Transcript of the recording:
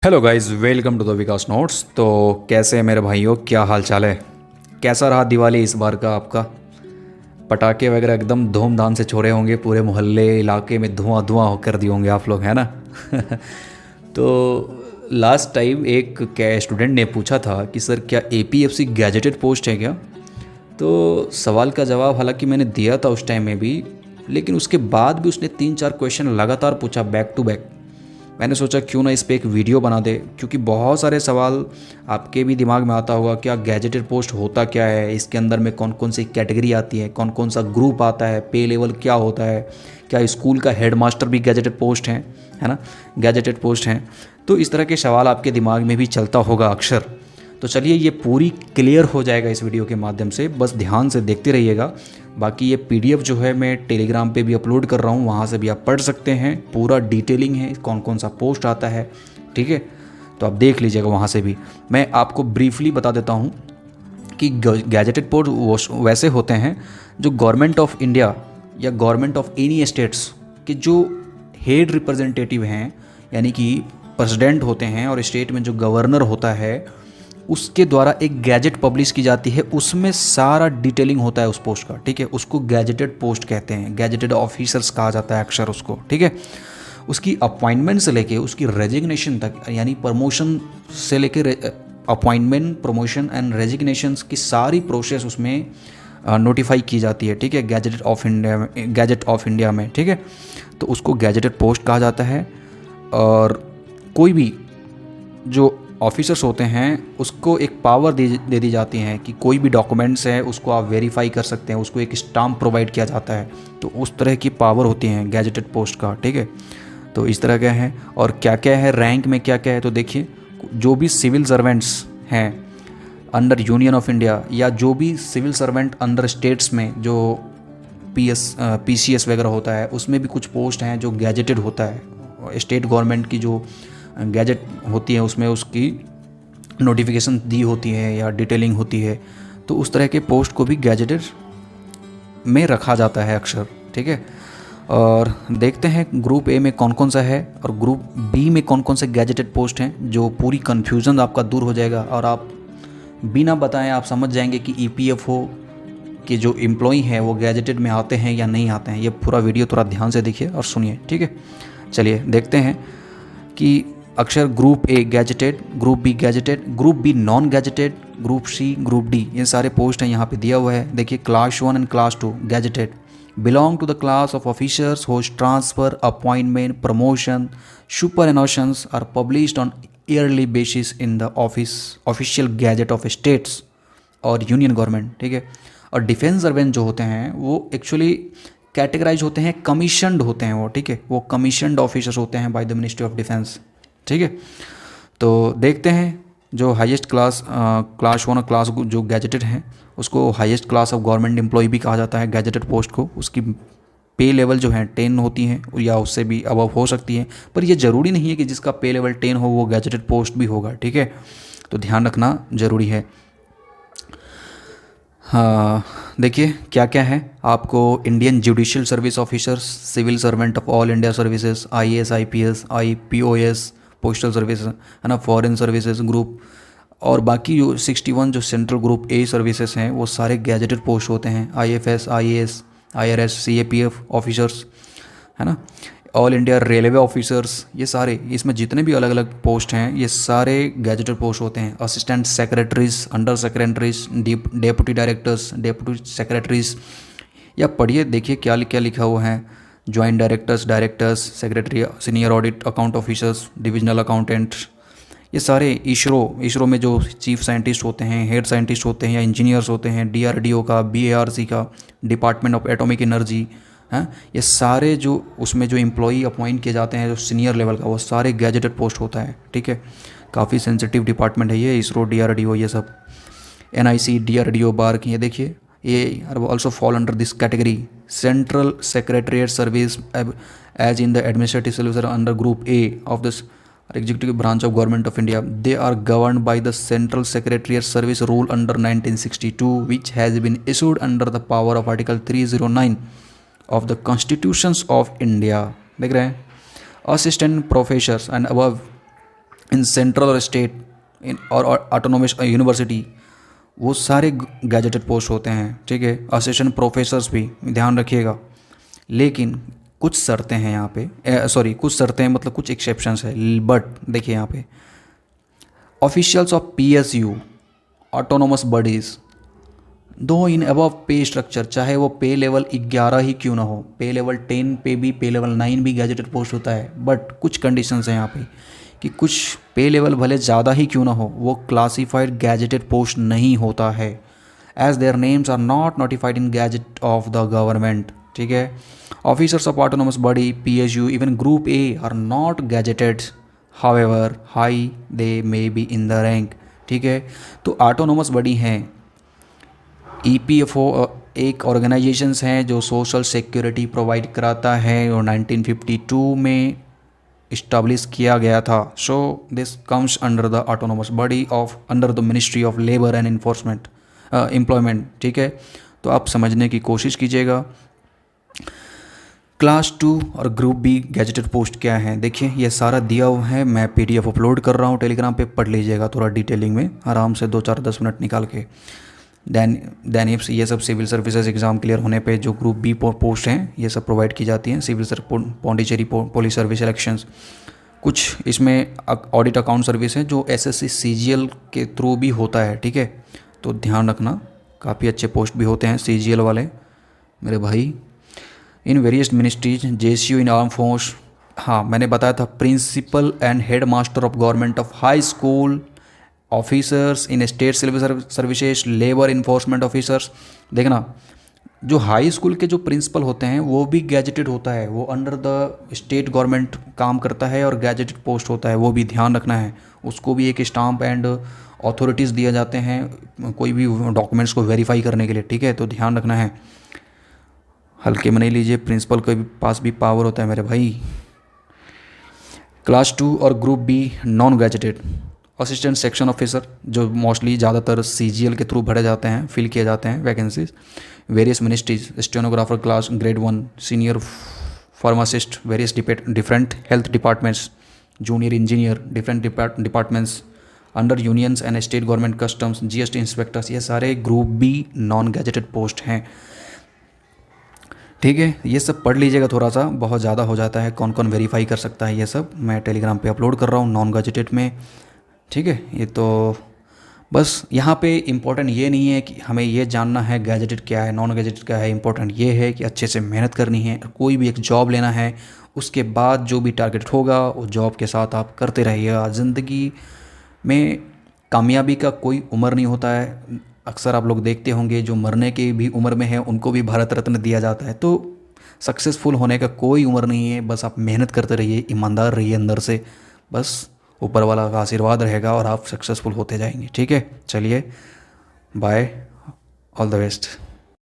Hello guys, welcome to the Vikas notes. तो कैसे हैं मेरे भाइयों, क्या हाल चाल है? कैसा रहा दिवाली इस बार का आपका? पटाखे वगैरह एकदम धूमधाम से छोड़े होंगे, पूरे मोहल्ले इलाके में धुआं धुआं कर दिए होंगे आप लोग, है ना? तो लास्ट टाइम एक क्या स्टूडेंट ने पूछा था कि सर क्या एपीएफसी गैजेटेड पोस्ट है क्या? तो सवाल का जवाब हालांकि मैंने दिया था उस टाइम में भी, लेकिन उसके बाद भी उसने 3-4 क्वेश्चन लगातार पूछा बैक टू बैक। मैंने सोचा क्यों ना इस पे एक वीडियो बना दे, क्योंकि बहुत सारे सवाल आपके भी दिमाग में आता होगा, क्या गैजेटेड पोस्ट होता क्या है, इसके अंदर में कौन कौन सी कैटेगरी आती है, कौन कौन सा ग्रुप आता है, पे लेवल क्या होता है, क्या स्कूल का हेडमास्टर भी गैजेटेड पोस्ट है ना? गैजेटेड पोस्ट हैं। तो इस तरह के सवाल आपके दिमाग में भी चलता होगा अक्सर। तो चलिए ये पूरी क्लियर हो जाएगा इस वीडियो के माध्यम से, बस ध्यान से देखते रहिएगा। बाकी ये पीडीएफ जो है मैं टेलीग्राम पे भी अपलोड कर रहा हूँ, वहाँ से भी आप पढ़ सकते हैं। पूरा डिटेलिंग है, कौन कौन सा पोस्ट आता है, ठीक है? तो आप देख लीजिएगा वहाँ से भी। मैं आपको ब्रीफली बता देता हूँ कि गैजेटेड पोस्ट वैसे होते हैं जो गवर्नमेंट ऑफ इंडिया या गवर्नमेंट ऑफ एनी स्टेट्स के जो हेड रिप्रेजेंटेटिव हैं, यानी कि प्रेसिडेंट होते हैं, और स्टेट में जो गवर्नर होता है उसके द्वारा एक गैजेट पब्लिश की जाती है। उसमें सारा डिटेलिंग होता है उस पोस्ट का, ठीक है? उसको गैजेटेड पोस्ट कहते हैं, गैजेटेड ऑफिसर्स कहा जाता है अक्सर उसको, ठीक है? उसकी अपॉइंटमेंट से लेके उसकी रेजिग्नेशन तक, यानी प्रमोशन से लेके अपॉइंटमेंट, प्रमोशन एंड रेजिग्नेशन की सारी प्रोसेस उसमें नोटिफाई की जाती है, ठीक है? गैजेट ऑफ इंडिया में, ठीक है? तो उसको गैजेटेड पोस्ट कहा जाता है। और कोई भी जो ऑफिसर्स होते हैं उसको एक पावर दे दी जाती है कि कोई भी डॉक्यूमेंट्स है उसको आप वेरीफाई कर सकते हैं, उसको एक स्टाम्प प्रोवाइड किया जाता है। तो उस तरह की पावर होती हैं गैजेटेड पोस्ट का, ठीक है? तो इस तरह का है। और क्या क्या है रैंक में, क्या क्या है, तो देखिए, जो भी सिविल सर्वेंट्स हैं अंडर यूनियन ऑफ इंडिया, या जो भी सिविल सर्वेंट अंडर स्टेट्स में जो पीसीएस वगैरह होता है, उसमें भी कुछ पोस्ट हैं जो गैजेटेड होता है। स्टेट गवर्नमेंट की जो गैजेट होती है उसमें उसकी नोटिफिकेशन दी होती है या डिटेलिंग होती है। तो उस तरह के पोस्ट को भी गैजेटेड में रखा जाता है अक्सर, ठीक है? और देखते हैं ग्रुप ए में कौन कौन सा है और ग्रुप बी में कौन कौन से गैजेटेड पोस्ट हैं, जो पूरी कन्फ्यूज़न आपका दूर हो जाएगा और आप बिना बताएं आप समझ जाएंगे कि ईपीएफओ के जो एम्प्लॉई हैं वो गैजेटेड में आते हैं या नहीं आते हैं। ये पूरा वीडियो थोड़ा ध्यान से देखिए और सुनिए, ठीक है? चलिए देखते हैं कि अक्षर group A gazetted, group B gazetted, group B non gazetted, group C, group D, ये सारे पोस्ट हैं यहाँ पे दिया हुआ है। देखिए, class 1 and class 2 gazetted belong to the class of officers whose transfer, appointment, promotion, superannuations are published on yearly basis in the official gazette of states और यूनियन गवर्नमेंट, ठीक है? और डिफेंस सर्वेंट जो होते हैं वो एक्चुअली कैटेगराइज होते हैं, कमीशनड होते हैं वो, ठीक है? वो कमीशनड ऑफिसर्स होते हैं by the ministry of defence, ठीक है? तो देखते हैं जो हाईएस्ट क्लास 1 और क्लास जो गैजेटेड हैं उसको highest class of government employ भी कहा जाता है गैजेटेड पोस्ट को। उसकी पे लेवल जो है 10 होती हैं या उससे भी अबव हो सकती है, पर ये ज़रूरी नहीं है कि जिसका पे लेवल 10 हो वो गैजेटेड पोस्ट भी होगा, ठीक है? तो ध्यान रखना ज़रूरी है। हाँ, देखिए क्या क्या है आपको। Indian judicial service officers, civil servant of all India services, IAS, IPS, IPOS, postal service, है ना, फॉरेन सर्विसेज ग्रुप, और बाकी जो 61 जो सेंट्रल ग्रुप ए सर्विसेज हैं वो सारे गैजेटेड पोस्ट होते हैं। IFS, IAS, IRS, CAPF officers, है ना, ऑल इंडिया रेलवे ऑफिसर्स, ये सारे, इसमें जितने भी अलग अलग पोस्ट हैं ये सारे गैजेटेड पोस्ट होते हैं। Assistant secretaries, under secretaries, deputy directors, deputy secretaries, या पढ़िए देखिए क्या क्या लिखा हुआ है। Joint directors, secretary, senior audit account officers, divisional accountant, ये सारे। इसरो में जो चीफ साइंटिस्ट होते हैं, हेड साइंटिस्ट होते हैं या इंजीनियर्स होते हैं, डीआरडीओ का, बीएआरसी का, डिपार्टमेंट ऑफ एटॉमिक एनर्जी, हैं, ये सारे जो उसमें जो एम्प्लॉई अपॉइंट किए जाते हैं जो सीनियर लेवल का, वो सारे गैजेटेड पोस्ट होता है, ठीक है? काफ़ी सेंसिटिव डिपार्टमेंट है ये, इसरो, डीआरडीओ, ये सब। एनआईसी, डीआरडीओ, बार्क, ये देखिए, ये also fall under this category. Central secretariat service as in the administrative service under group A of this executive branch of government of India. They are governed by the Central Secretariat Service Rule under 1962, which has been issued under the power of Article 309 of the Constitutions of India. देख रहे हैं? Assistant professors and above in central और state in और autonomous university, वो सारे gazetted post होते हैं, ठीक है। असिस्टेंट प्रोफेसर्स भी, ध्यान रखिएगा। लेकिन कुछ शर्तें हैं यहाँ पे, सॉरी कुछ शर्तें हैं मतलब कुछ एक्सेप्शंस है। बट देखिए यहाँ पे officials of PSU autonomous bodies दो इन अबव पे स्ट्रक्चर, चाहे वो पे लेवल 11 ही क्यों ना हो, पे लेवल 10 पे भी, पे लेवल 9 भी गैजेटेड पोस्ट होता है। बट कुछ कंडीशंस हैं यहाँ पे कि कुछ पे लेवल भले ज़्यादा ही क्यों ना हो, वो क्लासिफाइड गैजेटेड पोस्ट नहीं होता है, as their names are not notified in gazette of the government, ठीक है। Officers of autonomous body PSU even group A are not gazetted, however high they may be in the rank, ठीक है। तो autonomous body हैं, EPFO एक organisations हैं जो social security provide कराता है और 1952 में इस्टाब्लिश किया गया था। So this comes under the autonomous body of under the ministry of labour and enforcement employment, ठीक है। तो आप समझने की कोशिश कीजिएगा। क्लास 2 और ग्रुप B गैजेटेड पोस्ट क्या है, देखिए ये सारा दिया हुआ है, मैं PDF अपलोड कर रहा हूँ टेलीग्राम पे, पढ़ लीजिएगा थोड़ा डिटेलिंग में आराम से 2-4-10 मिनट निकाल के। देन ये सब सिविल सर्विसेज एग्ज़ाम क्लियर होने पे जो ग्रुप B पोस्ट हैं ये सब प्रोवाइड की जाती हैं, civil Pondicherry police service elections. कुछ इसमें ऑडिट अकाउंट सर्विस है जो SSC CGL के थ्रू भी होता है, ठीक है। तो ध्यान रखना, काफ़ी अच्छे पोस्ट भी होते हैं CGL वाले मेरे भाई। In various ministries JCU in arm force, हाँ मैंने बताया था, principal and head master of government of high school, officers in state civil services, labour enforcement officers. देखना जो हाई स्कूल के जो प्रिंसिपल होते हैं वो भी गैजेटेड होता है, वो अंडर द स्टेट गवर्नमेंट काम करता है और गैजेटेड पोस्ट होता है, वो भी ध्यान रखना है। उसको भी एक स्टाम्प एंड अथॉरिटीज़ दिए जाते हैं कोई भी डॉक्यूमेंट्स को वेरीफाई करने के लिए, ठीक है। तो ध्यान रखना है, हल्के में नहीं लीजिए, प्रिंसिपल के पास भी पावर होता है मेरे भाई। क्लास 2 और group B non gazetted, assistant section officer जो मोस्टली ज़्यादातर CGL के थ्रू भरे जाते हैं, फिल किए जाते हैं vacancies. Various ministries, stenographer class grade 1, senior pharmacist, various different health departments, junior engineer different departments under unions and state government, customs, GST inspectors, ये सारे group B non gazetted post हैं, ठीक है। ये सब पढ़ लीजिएगा, थोड़ा सा बहुत ज़्यादा हो जाता है, कौन कौन वेरीफाई कर सकता है ये सब मैं टेलीग्राम पे अपलोड कर रहा हूँ नॉन गैजेटेड में, ठीक है। ये तो बस यहाँ पे इम्पोर्टेंट ये नहीं है कि हमें ये जानना है गैजेटेड क्या है नॉन गैजेटेड क्या है, इम्पोर्टेंट ये है कि अच्छे से मेहनत करनी है, कोई भी एक जॉब लेना है, उसके बाद जो भी टारगेट होगा वो जॉब के साथ आप करते रहिएगा। ज़िंदगी में कामयाबी का कोई उम्र नहीं होता है, अक्सर आप लोग देखते होंगे जो मरने की भी उम्र में है उनको भी भारत रत्न दिया जाता है। तो सक्सेसफुल होने का कोई उम्र नहीं है, बस आप मेहनत करते रहिए, ईमानदार रहिए अंदर से, बस ऊपर वाला का आशीर्वाद रहेगा और आप सक्सेसफुल होते जाएंगे, ठीक है। चलिए बाय, ऑल द बेस्ट।